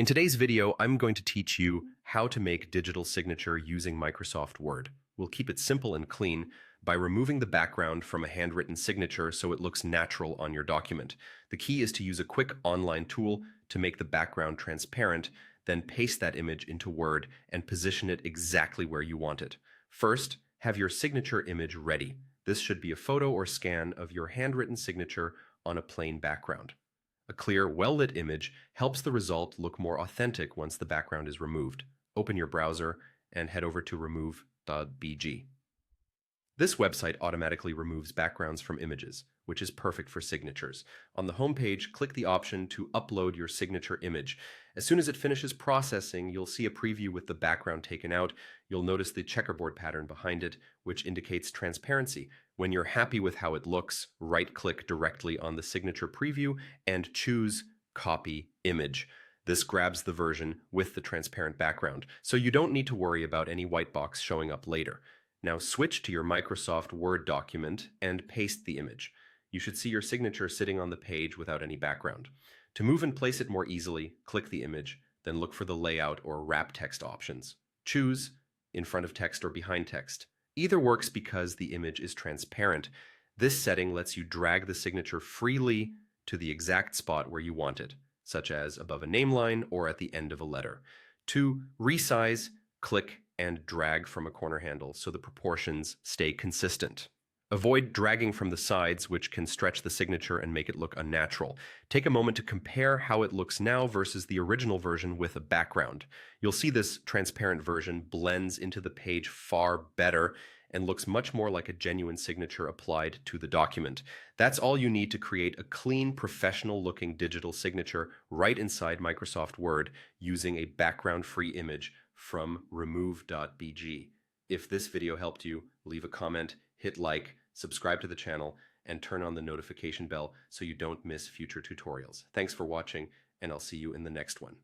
In today's video, I'm going to teach you how to make digital signature using Microsoft Word. We'll keep it simple and clean by removing the background from a handwritten signature so it looks natural on your document. The key is to use a quick online tool to make the background transparent, then paste that image into Word and position it exactly where you want it. First, have your signature image ready. This should be a photo or scan of your handwritten signature on a plain background. A clear, well-lit image helps the result look more authentic once the background is removed. Open your browser and head over to remove.bg. This website automatically removes backgrounds from images, which is perfect for signatures. On the home page, click the option to upload your signature image. As soon as it finishes processing, you'll see a preview with the background taken out. You'll notice the checkerboard pattern behind it, which indicates transparency. When you're happy with how it looks, right-click directly on the signature preview and choose Copy Image. This grabs the version with the transparent background, so you don't need to worry about any white box showing up later. Now switch to your Microsoft Word document and paste the image. You should see your signature sitting on the page without any background. To move and place it more easily, click the image, then look for the layout or wrap text options. Choose in front of text or behind text. Either works because the image is transparent. This setting lets you drag the signature freely to the exact spot where you want it, such as above a name line or at the end of a letter. To resize, click and drag from a corner handle so the proportions stay consistent. Avoid dragging from the sides, which can stretch the signature and make it look unnatural. Take a moment to compare how it looks now versus the original version with a background. You'll see this transparent version blends into the page far better and looks much more like a genuine signature applied to the document. That's all you need to create a clean, professional-looking digital signature right inside Microsoft Word using a background-free image from remove.bg. If this video helped you, leave a comment, hit like, subscribe to the channel, and turn on the notification bell so you don't miss future tutorials. Thanks for watching, and I'll see you in the next one.